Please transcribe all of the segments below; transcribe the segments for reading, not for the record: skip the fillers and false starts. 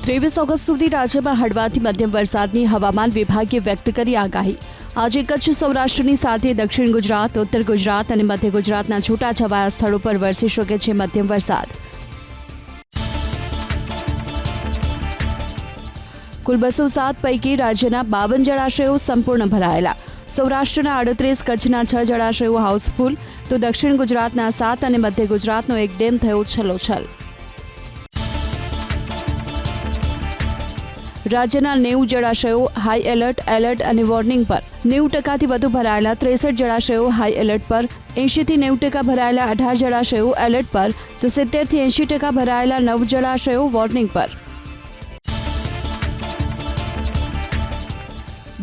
23 August સુધી રાજ્યમાં હળવાથી મધ્યમ વરસાદની હવામાન વિભાગે વ્યક્ત કરી આગાહી। આજે કચ્છ સૌરાષ્ટ્રની સાથે દક્ષિણ ગુજરાત, ઉત્તર ગુજરાત અને મધ્ય ગુજરાતના છૂટાછવાયા સ્થળો પર વરસી શકે છે મધ્યમ વરસાદ। કુલ 207 પૈકી રાજ્યના 52 જળાશયો સંપૂર્ણ ભરાયેલા। સૌરાષ્ટ્રના 38, કચ્છના 6 જળાશયો હાઉસફુલ, તો દક્ષિણ ગુજરાતના 7 અને મધ્ય ગુજરાતનો એક ડેમ થયો છલોછલ। રાજ્યના 90 જળાશયો હાઈ એલર્ટ, એલર્ટ અને વોર્નિંગ પર। 90% વધુ ભરાયેલા 63 જળાશયો હાઈ એલર્ટ પર, 80 થી 90% ભરાયેલા 18 જળાશયો એલર્ટ પર, તો 70 થી 80% ભરાયેલા 9 જળાશયો વોર્નિંગ પર।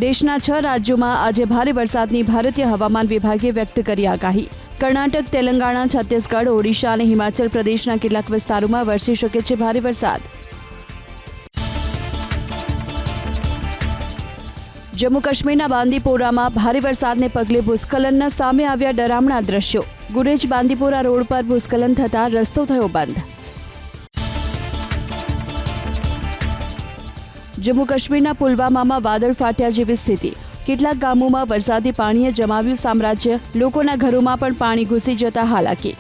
દેશના 6 રાજ્યોમાં આજે ભારે વરસાદની ભારતીય હવામાન વિભાગે વ્યક્ત કરી આગાહી। કર્ણાટક, તેલંગાણા, છત્તીસગઢ, ઓડિશા અને હિમાચલ પ્રદેશના કેટલાક વિસ્તારોમાં વરસી શકે છે ભારે વરસાદ। જમ્મુ કાશ્મીરના બાંદીપોરામાં ભારે વરસાદને પગલે ભૂસ્ખલનના સામે આવ્યા ડરામણા દ્રશ્યો। ગુરેજ બાંદીપોરા રોડ પર ભૂસ્ખલન થતાં રસ્તો થયો બંધ। જમ્મુ કાશ્મીરના પુલવામામાં વાદળ ફાટ્યા જેવી સ્થિતિ। કેટલાક ગામોમાં વરસાદી પાણીએ જમાવ્યું સામ્રાજ્ય, લોકોના ઘરોમાં પણ પાણી ઘૂસી જતા હાલાકી।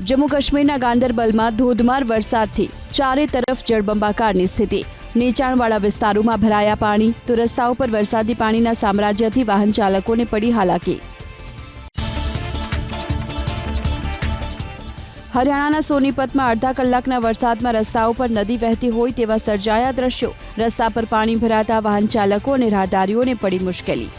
જમ્મુ કાશ્મીરના ગાંદરબલમાં ધોધમાર વરસાદથી ચારે તરફ જળબંબાકારની સ્થિતિ। નીચાણવાળા વિસ્તારોમાં ભરાયા પાણી, તો રસ્તાઓ પર વરસાદી પાણીના સામ્રાજ્યથી વાહન ચાલકોને પડી હાલાકી। હરિયાણાના સોનીપતમાં અડધા કલાકના વરસાદમાં રસ્તાઓ પર નદી વહેતી હોય તેવા સર્જાયા દ્રશ્યો। રસ્તા પર પાણી ભરાતા વાહન ચાલકો અને રાહદારીઓને પડી મુશ્કેલી।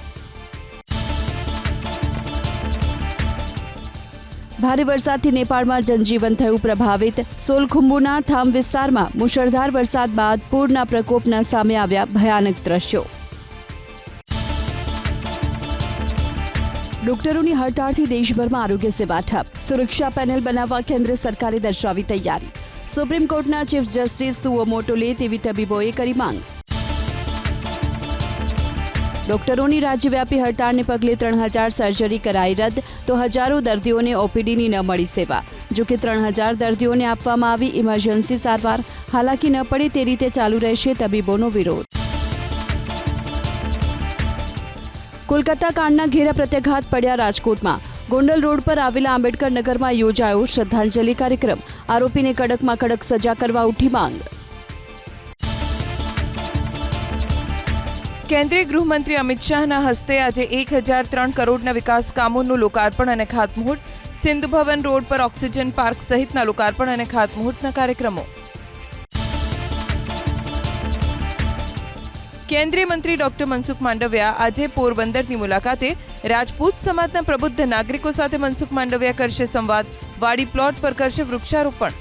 ભારે વરસાદથી નેપાળમાં જનજીવન થયું પ્રભાવિત। સોલખુંબુના થામ વિસ્તારમાં મુશળધાર વરસાદ બાદ પૂરના પ્રકોપના સામે આવ્યા ભયાનક દ્રશ્યો। ડોક્ટરોની હડતાળથી દેશભરમાં આરોગ્ય સેવા ઠપ। સુરક્ષા પેનલ બનાવવા કેન્દ્ર સરકારે દર્શાવી તૈયારી। સુપ્રીમ કોર્ટના ચીફ જસ્ટિસ સુઓમોટો લે તેવી તબીબોએ કરી માંગ। ડોક્ટરોની રાજ્યવ્યાપી હડતાળને પગલે 3000 સર્જરી કરાઈ રદ, તો હજારો દર્દીઓને ઓપીડીની ન મળી સેવા। જોકે 3000 દર્દીઓને આપવામાં આવી ઇમરજન્સી સારવાર। હાલાકી ન પડે તે રીતે ચાલુ રહેશે તબીબોનો વિરોધ। કોલકાતા કાંડના ઘેરા પ્રત્યાઘાત પડ્યા રાજકોટમાં। ગોંડલ રોડ પર આવેલા આંબેડકર નગરમાં યોજાયો શ્રદ્ધાંજલિ કાર્યક્રમ। આરોપીને કડકમાં કડક સજા કરવા ઉઠી માંગ। કેન્દ્રીય ગૃહમંત્રી અમિત શાહના હસ્તે આજે 1003 કરોડના વિકાસ કામોનું લોકાર્પણ અને ખાતમુહૂર્ત। સિંધુ ભવન રોડ પર ઓક્સિજન પાર્ક સહિતના લોકાર્પણ અને ખાતમુહૂર્તના કાર્યક્રમો। કેન્દ્રીય મંત્રી ડોક્ટર મનસુખ માંડવિયા આજે પોરબંદરની મુલાકાતે। રાજપૂત સમાજના પ્રબુદ્ધ નાગરિકો સાથે મનસુખ માંડવિયા કરશે સંવાદ। વાડી પ્લોટ પર કરશે વૃક્ષારોપણ।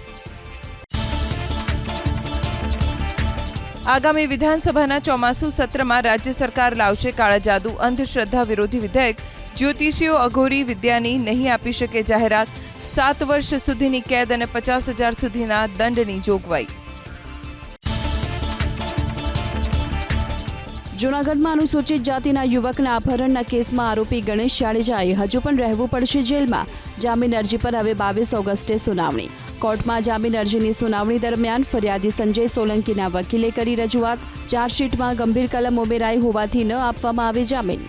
આગામી વિધાનસભાના ચોમાસુ સત્રમાં રાજ્ય સરકાર લાવશે કાળા જાદુ, અંધશ્રદ્ધા વિરોધી વિધેયક। જ્યોતિષીઓ અઘોરી વિદ્યાની નહીં આપી શકે જાહેરાત। 7 વર્ષ સુધીની કેદ અને 50,000 સુધીના દંડની જોગવાઈ। જૂનાગઢમાં અનુસૂચિત જાતિના યુવકના અપહરણના કેસમાં આરોપી ગણેશ જાડેજાએ હજુ પણ રહેવું પડશે જેલમાં। જામીન અરજી પર હવે 22 ઓગસ્ટે સુનાવણી। કોર્ટમાં જામીન અરજીની સુનાવણી દરમિયાન ફરિયાદી સંજય સોલંકીના વકીલે કરી રજૂઆત। ચાર્જશીટમાં ગંભીર કલમ ઉમેરાઈ હોવાથી ન આપવામાં આવે જામીન।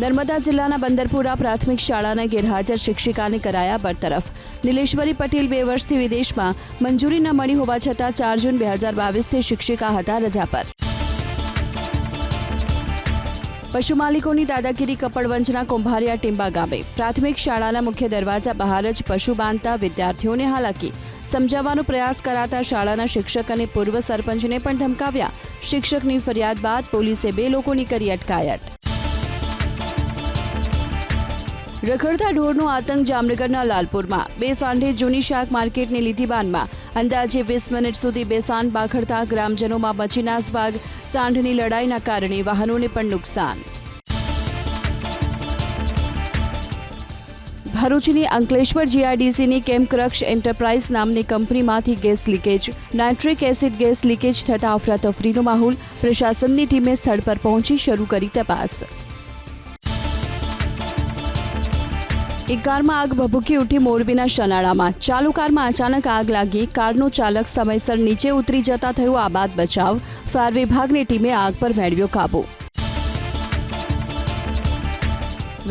નર્મદા જિલ્લાના બંદરપુરા પ્રાથમિક શાળાના ગેરહાજર શિક્ષિકાને કરાયા બરતરફ। નીલેશ્વરી પટેલ 2 વર્ષથી વિદેશમાં, મંજૂરી ન મળી હોવા છતાં 4 જૂન 2022થી શિક્ષિકા હતા રજા પર। પશુ માલિકોની દાદાગીરી કપડવંજના કુંભારિયા ટીંબા ગામે। પ્રાથમિક શાળાના મુખ્ય દરવાજા બહાર જ પશુ બાંધતા વિદ્યાર્થીઓને હાલાકી। સમજાવવાનો પ્રયાસ કરાતા શાળાના શિક્ષક અને પૂર્વ સરપંચને પણ ધમકાવ્યા। શિક્ષકની ફરિયાદ બાદ પોલીસે 2 લોકોની કરી અટકાયત। રખડતા ઢોરનો આતંક જામનગરના લાલપુરમાં। 2 સાંઢે જૂની શાક માર્કેટની લીધી બાનમાં। અંદાજે 20 મિનિટ સુધી 2 સાંઢ બાખડતા ગ્રામજનોમાં મચી નાસભાગ। સાંઢની લડાઈના કારણે વાહનોને પણ નુકસાન। ભરૂચની અંકલેશ્વર જીઆઈડીસીની કેમક્રક્ષ એન્ટરપ્રાઇઝ નામની કંપનીમાંથી gas leakage. Nitric acid gas leakage થતાં અફરાતફરીનો માહોલ। પ્રશાસનની ટીમે સ્થળ પર પહોંચી શરૂ કરી તપાસ। એક કારમાં આગ ભભૂકી ઉઠી મોરબીના શનાળામાં. ચાલુ કારમાં અચાનક આગ લાગી. કારનો ચાલક સમયસર નીચે ઉતરી જતા થયો આબાદ બચાવ. ફાયર વિભાગની ટીમે આગ પર મેળવ્યો કાબુ.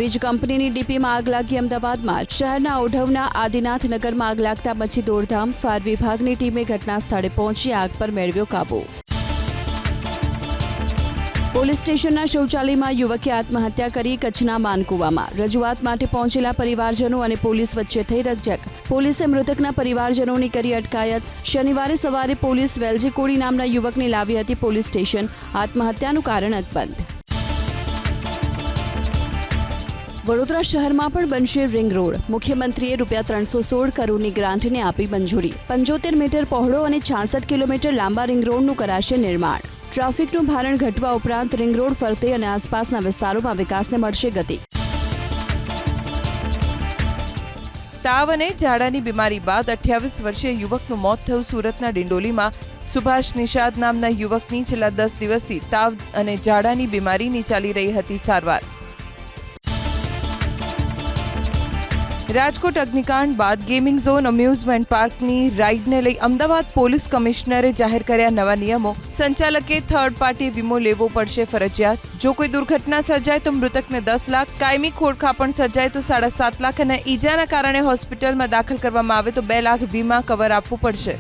વીજ કંપનીની ડીપીમાં આગ લાગી. અમદાવાદમાં શહેરના ઓઢવના આદિનાથ નગરમાં આગ લાગતા મચી દોડધામ. ફાયર વિભાગની ટીમે ઘટના સ્થળે પહોંચી આગ પર મેળવ્યો કાબુ. પોલીસ સ્ટેશનના શૌચાલયમાં યુવકે આત્મહત્યા કરી. કચ્છના માનકુવામાં રજૂઆત માટે પહોંચેલા પરિવારજનો અને પોલીસ વચ્ચે થઈ રકઝક. પોલીસે મૃતકના પરિવારજનોની કરી અટકાયત. શનિવારે સવારે પોલીસ વેલજી કોડી નામના યુવકને લાવી હતી પોલીસ સ્ટેશન. આત્મહત્યાનું કારણ અકબંધ. વડોદરા શહેરમાં પણ બનશે રિંગ રોડ. મુખ્યમંત્રીએ ₹316 કરોડની ગ્રાન્ટને આપી મંજૂરી. 75 મીટર પહોળો અને 66 કિલોમીટર લાંબા રિંગ રોડનું કરાશે નિર્માણ. ટ્રાફિકનું ભારણ ઘટવા ઉપરાંત રિંગ રોડ ફરતે અને આસપાસના વિસ્તારોમાં વિકાસને મળશે ગતિ. તાવ અને ઝાડાની બીમારી બાદ 28 વર્ષીય યુવકનું મોત થયું. સુરતના ડિંડોલીમાં સુભાષ નિષાદ નામના યુવકની છેલ્લા 10 દિવસથી તાવ અને ઝાડાની બીમારીની ચાલી રહી હતી સારવાર. રાજકોટ અગ્નિકાંડ બાદ ગેમિંગ ઝોન અમ્યુઝમેન્ટ પાર્કની રાઇડને લઈ અમદાવાદ પોલીસ કમિશનરે જાહેર કર્યા નવા નિયમો. સંચાલકે થર્ડ પાર્ટી વીમો લેવો પડશે ફરજિયાત. જો કોઈ દુર્ઘટના સર્જાય તો મૃતકને 10 લાખ, કાયમી ખોડખાપણ સર્જાય તો 7.5 લાખ અને ઈજાના કારણે હોસ્પિટલમાં દાખલ કરવામાં આવે તો 2 લાખ વીમા કવર આપવું પડશે.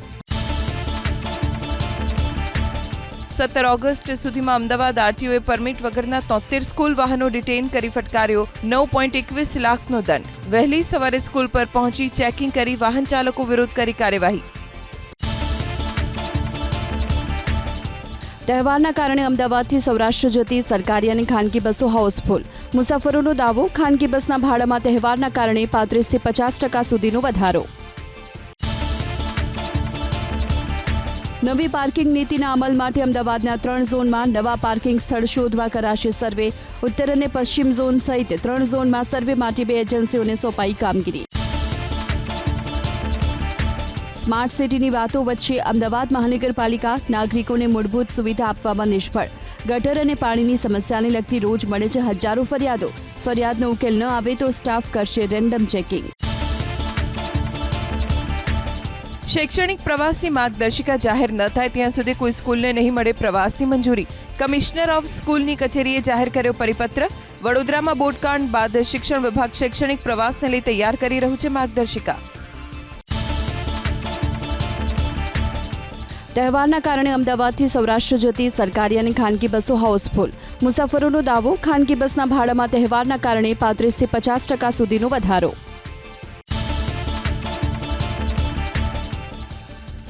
17 ઓગસ્ટ સુધીમાં અમદાવાદ આરટીઓએ પરમિટ વગરના 73 સ્કૂલ વાહનો ડિટેઇન કરી ફટકાર્યો 9.21 લાખનો દંડ. વહેલી સવારે સ્કૂલ પર પહોંચી ચેકિંગ કરી વાહન ચાલકો વિરુદ્ધ કરી કાર્યવાહી. તહેવારના કારણે અમદાવાદથી સૌરાષ્ટ્ર જતી સરકારી અને ખાનગી બસો હાઉસફુલ. મુસાફરોનો દાવો, ખાનગી બસના ભાડામાં તહેવારના કારણે 35 થી 50% સુધીનો વધારો. નવી પાર્કિંગ નીતિના અમલ માટે અમદાવાદના 3 ઝોનમાં નવા પાર્કિંગ સ્થળ શોધવા કરાશે સર્વે. ઉત્તર અને પશ્ચિમ ઝોન સહિત 3 ઝોનમાં સર્વે માટે 2 એજન્સીઓને સોંપાઈ કામગીરી. સ્માર્ટ સિટીની વાતો વચ્ચે અમદાવાદ મહાનગરપાલિકા નાગરિકોને મૂળભૂત સુવિધા આપવામાં નિષ્ફળ. ગટર અને પાણીની સમસ્યાને લગતી રોજ મળે છે હજારો ફરિયાદો. ફરિયાદનો ઉકેલ ન આવે તો સ્ટાફ કરશે રેન્ડમ ચેકિંગ. શૈક્ષણિક પ્રવાસની માર્ગદર્શિકા જાહેર ન થાય ત્યાં સુધી કોઈ સ્કૂલને નહીં મળે પ્રવાસની મંજૂરી. કમિશનર ઓફ સ્કૂલની કચેરીએ જાહેર કર્યો પરિપત્ર. વડોદરામાં બોટકાંડ બાદ શિક્ષણ વિભાગ શૈક્ષણિક પ્રવાસને લઈ તૈયાર કરી રહ્યું છે માર્ગદર્શિકા. તહેવારના કારણે અમદાવાદથી સૌરાષ્ટ્ર જતી સરકારી અને ખાનગી બસો હાઉસફુલ. મુસાફરોનો દાવો, ખાનગી બસના ભાડામાં તહેવારના કારણે 35 થી 50% સુધીનો વધારો.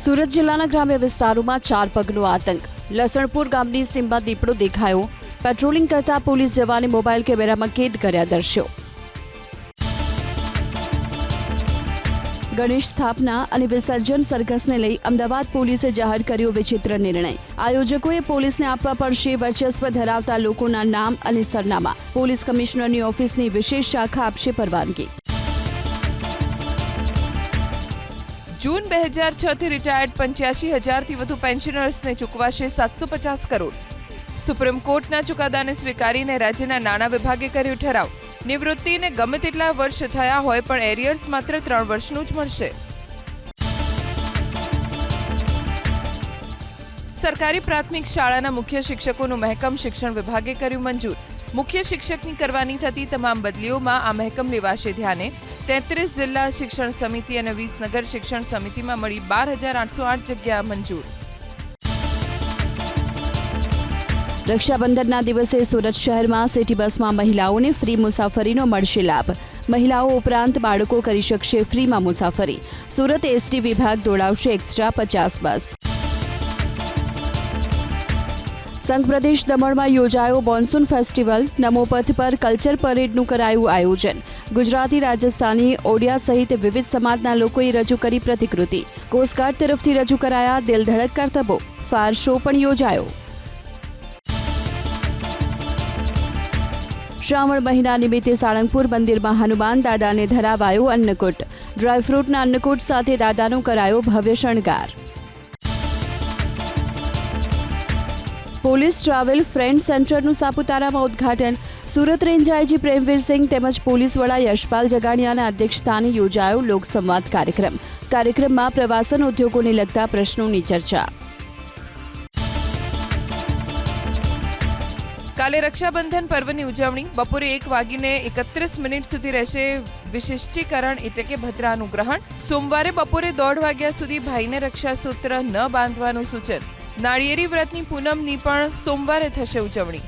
સુરત જિલ્લાના ગ્રામ્ય વિસ્તારોમાં 4 પગનો આતંક. લસણપુર ગામની સીમમાં દીપડો દેખાયો. પેટ્રોલિંગ કરતા પોલીસ જવાને મોબાઈલ કેમેરામાં કેદ કર્યા દ્રશ્યો. ગણેશ સ્થાપના અને વિસર્જન સરઘસને લઈ અમદાવાદ પોલીસે જાહેર કર્યો વિચિત્ર નિર્ણય. આયોજકોએ પોલીસને આપવા પડશે વર્ચસ્વ ધરાવતા લોકોના નામ અને સરનામા. પોલીસ કમિશનરની ઓફિસની વિશેષ શાખા આપશે પરવાનગી. જૂન 2006 થી રિટાયર્ડ 85,000થી વધુ પેન્શનર્સને ચૂકવાશે 750 કરોડ. સુપ્રીમ કોર્ટના ચુકાદાને સ્વીકારીને રાજ્યના નાણાં વિભાગે કર્યો ઠરાવ. નિવૃત્તિને ગમે તેટલા વર્ષ થયા હોય પણ એરિયર્સ માત્ર 3 વર્ષનું જ મળશે. સરકારી પ્રાથમિક શાળાના મુખ્ય શિક્ષકોનું મહેકમ શિક્ષણ વિભાગે કર્યું મંજૂર. મુખ્ય શિક્ષકની કરવાની થતી તમામ બદલીઓમાં આ મહેકમ લેવાશે ધ્યાને. 33 જિલ્લા શિક્ષણ સમિતિ અને 20 નગર શિક્ષણ સમિતિમાં મળી 12,808 જગ્યા મંજૂર. રક્ષાબંધનના દિવસે સુરત શહેરમાં સિટી બસમાં મહિલાઓને ફ્રી મુસાફરીનો મળશે લાભ. મહિલાઓ ઉપરાંત બાળકો કરી શકશે ફ્રીમાં મુસાફરી. સુરત એસટી વિભાગ દોડાવશે એક્સ્ટ્રા 50 બસ. સંઘ પ્રદેશ દમણમાં યોજાયો મોન્સૂન ફેસ્ટિવલ. નમોપથ પર કલ્ચર પરેડનું કરાયું આયોજન. ગુજરાતી, રાજસ્થાની, ઓડિયા સહિત વિવિધ સમાજના લોકોએ રજૂ કરી પ્રતિકૃતિ. કોસ્ટગાર્ડ તરફથી રજૂ કરાયા દિલ ધડક કરતબો. ફાયર શો પણ યોજાયો. શ્રાવણ મહિના નિમિત્તે સાળંગપુર મંદિરમાં હનુમાન દાદાને ધરાવાયો અન્નકૂટ. ડ્રાયફ્રૂટના અન્નકૂટ સાથે દાદાનો કરાયો ભવ્ય શણગાર. પોલીસ ટ્રાવેલ ફ્રેન્ડ સેન્ટરનું સાપુતારામાં ઉદ્ઘાટન સુરત રેન્જ આઈજી પ્રેમવીરસિંહ તેમજ પોલીસ વડા યશપાલ જગાડિયાના અધ્યક્ષસ્થાને યોજાયો લોકસંવાદ કાર્યક્રમમાં પ્રવાસન ઉદ્યોગોને લગતા પ્રશ્નોની ચર્ચા. કાલે રક્ષાબંધન પર્વની ઉજવણી બપોરે 1:31 સુધી રહેશે વિશિષ્ટીકરણ એટલે કે ભદ્રાનું ગ્રહણ. સોમવારે બપોરે 1:30 વાગ્યા સુધી ભાઈને રક્ષાસૂત્ર ન બાંધવાનું સૂચન. નાળિયેરી વ્રતની પૂનમની પણ સોમવારે થશે ઉજવણી.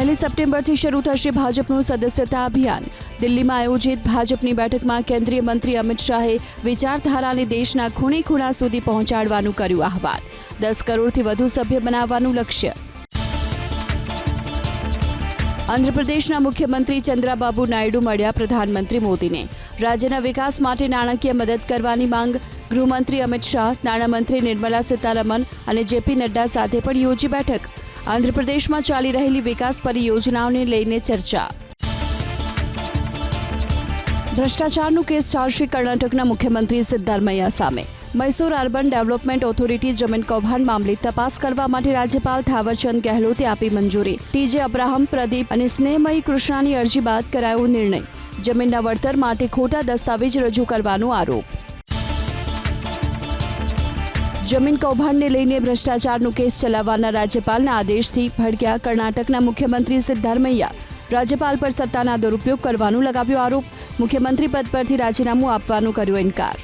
1 સપ્ટેમ્બરથી શરૂ થશે ભાજપનું સદસ્યતા અભિયાન. દિલ્હીમાં આયોજિત ભાજપની બેઠકમાં કેન્દ્રીય મંત્રી અમિત શાહે વિચારધારાને દેશના ખૂણે ખૂણા સુધી પહોંચાડવાનું કર્યું આહ્વાન. 10 કરોડથી વધુ સભ્ય બનાવવાનું લક્ષ્ય. આંધ્રપ્રદેશના મુખ્યમંત્રી ચંદ્રાબાબુ નાયડુ મળ્યા પ્રધાનમંત્રી મોદીને. રાજ્યના વિકાસ માટે નાણાકીય મદદ કરવાની માંગ. ગૃહમંત્રી અમિત શાહ, નાણામંત્રી નિર્મલા સીતારમણ અને જેપી નડ્ડા સાથે પણ યોજી બેઠક. આંધ્રપ્રદેશમાં ચાલી રહેલી વિકાસ પરિયોજનાઓને લઈને ચર્ચા. ભ્રષ્ટાચારનો કેસ ચાલશે કર્ણાટકના મુખ્યમંત્રી સિદ્ધારમૈયા સામે. મૈસૂર અર્બન ડેવલપમેન્ટ ઓથોરિટી જમીન કૌભાંડ મામલે તપાસ કરવા માટે રાજ્યપાલ થાવરચંદ ગેહલોતે આપી મંજૂરી. ટીજે અબ્રાહમ, પ્રદીપ અને સ્નેહમયી કૃષ્ણાની અરજી બાદ કરાયો નિર્ણય. જમીનના વળતર માટે ખોટા દસ્તાવેજ રજૂ કરવાનો આરોપ. જમીન કૌભાંડને લઈને ભ્રષ્ટાચારનો કેસ ચલાવવાના રાજ્યપાલના આદેશથી ભડક્યા કર્ણાટકના મુખ્યમંત્રી સિદ્ધારમૈયા. રાજ્યપાલ પર સત્તાના દુરુપયોગ કરવાનું લગાવ્યો આરોપ. મુખ્યમંત્રી પદ પરથી રાજીનામું આપવાનો કર્યો ઇનકાર.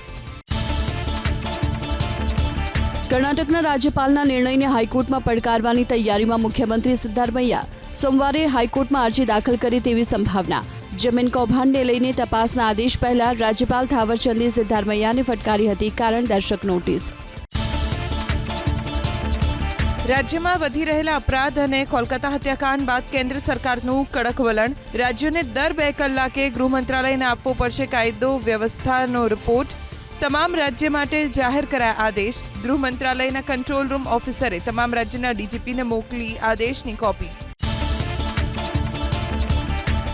કર્ણાટકના રાજ્યપાલના નિર્ણયને હાઈકોર્ટમાં પડકારવાની તૈયારીમાં મુખ્યમંત્રી સિદ્ધારમૈયા. સોમવારે હાઈકોર્ટમાં અરજી દાખલ કરી તેવી સંભાવના. જમીન કૌભાંડને લઈને તપાસના આદેશ પહેલા રાજ્યપાલ થાવરચંદે સિદ્ધારમૈયાને ફટકારી હતી કારણદર્શક નોટિસ. રાજ્યમાં વધી રહેલા અપરાધ અને કોલકાતા હત્યાકાંડ બાદ કેન્દ્ર સરકારનું કડક વલણ. રાજ્યોને દર 2 કલાકે ગૃહ મંત્રાલયને આપવો પડશે કાયદો વ્યવસ્થાનો રિપોર્ટ. તમામ રાજ્ય માટે જાહેર કરાયા આદેશ. ગૃહ મંત્રાલયના કંટ્રોલ રૂમ ઓફિસરે તમામ રાજ્યના ડીજીપીને મોકલી આદેશની કોપી.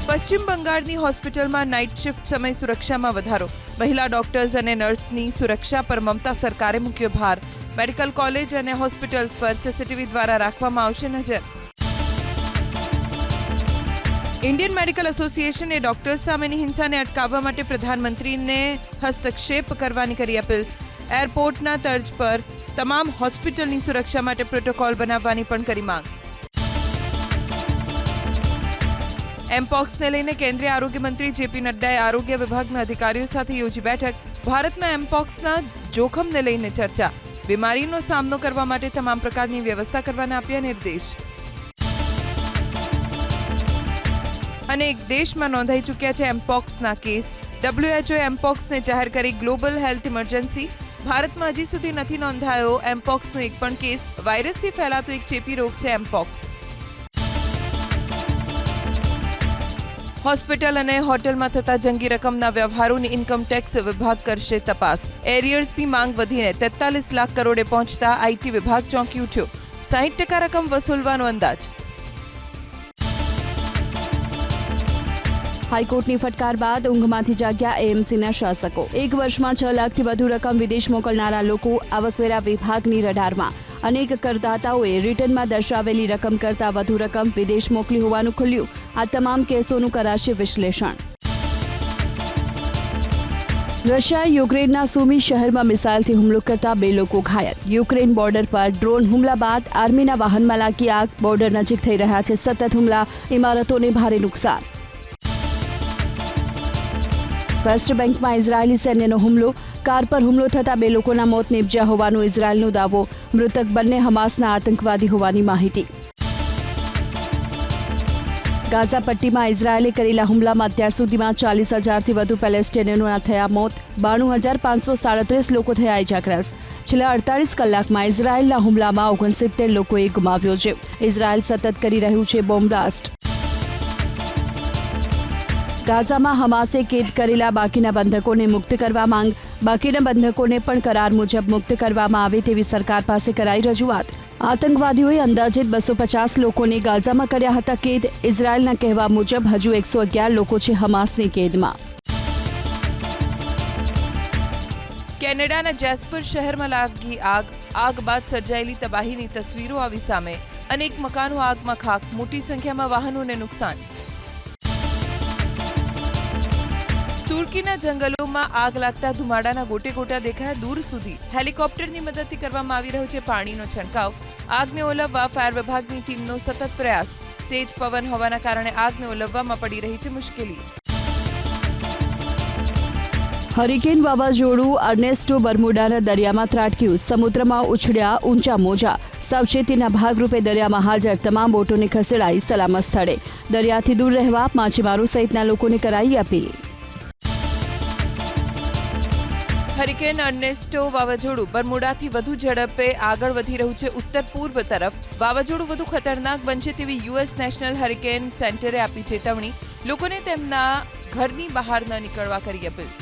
પશ્ચિમ બંગાળની હોસ્પિટલમાં નાઇટ શિફ્ટ સમય સુરક્ષામાં વધારો. મહિલા ડોક્ટર્સ અને નર્સની સુરક્ષા પર મમતા સરકારે મૂક્યો ભાર. મેડિકલ કોલેજ અને હોસ્પિટલ્સ પર સીસીટીવી દ્વારા રાખવામાં આવશે નજર. ઇન્ડિયન મેડિકલ એસોસિએશને ડોક્ટર્સ સામેની હિંસાને અટકાવવા માટે પ્રધાનમંત્રીને હસ્તક્ષેપ કરવાની કરી અપીલ. એરપોર્ટના તર્જ પર તમામ હોસ્પિટલની સુરક્ષા માટે પ્રોટોકોલ બનાવવાની પણ કરી માંગ. એમપોક્સને લઈને કેન્દ્રીય આરોગ્ય મંત્રી જેપી નડ્ડાએ આરોગ્ય વિભાગના અધિકારીઓ સાથે યોજી બેઠક. ભારતમાં એમપોક્સના જોખમને લઈને ચર્ચા. બીમારીનો સામનો કરવા માટે તમામ પ્રકારની વ્યવસ્થા કરવાના આપ્યા નિર્દેશ. અનેક દેશમાં નોંધાઈ ચૂક્યા છે એમપોક્સના કેસ. WHO એમપોક્સને જાહેર કરી ગ્લોબલ હેલ્થ ઇમરજન્સી. ભારતમાં હજી સુધી નથી નોંધાયો એમપોક્સનો એક પણ કેસ. વાયરસથી ફેલાતો એક ચેપી રોગ છે એમપોક્સ. હોસ્પિટલ અને હોટલમાં થતા જંગી રકમના વ્યવહારોની ઇન્કમટેક્સ વિભાગ કરશે તપાસ. એરિયર્સની માંગ વધીને 43 લાખ કરોડે પહોંચતા આઈટી વિભાગ ચોંકી ઉઠ્યો. 60% રકમ વસૂલવાનો અંદાજ. હાઈકોર્ટની ફટકાર બાદ ઊંઘમાંથી જાગ્યા એએમસીના શાસકો. 1 વર્ષમાં 6 લાખથી વધુ રકમ વિદેશ મોકલનારા લોકો આવકવેરા વિભાગની રડારમાં. અનેક કરદાતાઓએ રિટર્નમાં દર્શાવેલી રકમ કરતાં વધુ રકમ વિદેશ મોકલી હોવાનું ખુલ્યું. આ તમામ કેસોનું કરાશે વિશ્લેષણ. રશિયાએ યુક્રેનના સુમી શહેરમાં મિસાઇલથી હુમલો કરતા 2 લોકો ઘાયલ. યુક્રેન બોર્ડર પર ડ્રોન હુમલા બાદ આર્મીના વાહનમાં લાગી આગ. બોર્ડર નજીક થઈ રહ્યા છે સતત હુમલા. ઇમારતોને ભારે નુકસાન. વેસ્ટ બેંકમાં ઇઝરાયેલી સૈન્યનો હુમલો. કાર પર હુમલો થતાં 2 લોકોના મોત નીપજ્યા હોવાનો ઇઝરાયેલનો દાવો. મૃતક બંને હમાસના આતંકવાદી હોવાની માહિતી. ગાઝા પટ્ટીમાં ઇઝરાયેલે કરેલા હુમલામાં અત્યાર સુધીમાં 40,000થી વધુ પેલેસ્ટિનિયનોના થયા મોત. 92,537 લોકો થયા ઇજાગ્રસ્ત. છેલ્લા 48 કલાકમાં ઇઝરાયેલના હુમલામાં 69 લોકોએ ગુમાવ્યો જીવ. ઇઝરાયેલ સતત કરી રહ્યું છે બોમ્બ બ્લાસ્ટ. ગાઝામાં હમાસે કેદ કરેલા બાકીના બંધકોને મુક્ત કરવા માંગ. બાકીના બંધકોને પણ કરાર મુજબ મુક્ત કરવામાં આવે તેવી સરકાર પાસે કરાઈ રજૂઆત. આતંકવાદીઓએ અંદાજિત 250 લોકોને ગાઝામાં કર્યા હતા કેદ. ઇઝરાયેલના કહેવા મુજબ હજુ 111 લોકો છે હમાસની કેદમાં. કેનેડાના જેસ્પર શહેરમાં લાગી આગ. આગ બાદ સર્જાયેલી તબાહીની તસવીરો આવી સામે. અનેક મકાનો આગમાં ખાક, મોટી સંખ્યામાં વાહનોને નુકસાન. તુર્કીના જંગલોમાં આગ લાગતા ધુમાડાના ગોટે ગોટા દેખાયા દૂર સુધી. હેલિકોપ્ટરની મદદથી કરવામાં આવી રહ્યો છે પાણીનો છંટકાવ. આગને ઓલવવા ફાયર વિભાગની ટીમનો સતત પ્રયાસ. તેજ પવન હોવાના કારણે આગને ઓલવવામાં પડી રહી છે મુશ્કેલી. હરિકેન વાવાઝોડું અર્નેસ્ટો બર્મુડાના દરિયામાં ત્રાટક્યું. સમુદ્રમાં ઉછળ્યા ઊંચા મોજા. સાવચેતીના ભાગરૂપે દરિયામાં હાજર તમામ બોટોને ખસેડાઈ સલામત સ્થળે. દરિયાથી દૂર રહેવા માછીમારો સહિતના લોકોને કરાઈ અપીલ. હરિકેન અર્નેસ્ટો વાવાઝોડું બર્મુડાથી વધુ ઝડપે આગળ વધી રહ્યું છે ઉત્તર પૂર્વ તરફ. વાવાઝોડું વધુ ખતરનાક બનશે તેવી યુએસ નેશનલ હરિકેન સેન્ટરે આપી ચેતવણી. લોકોને તેમના ઘરની બહાર ન નીકળવા કરી અપીલ.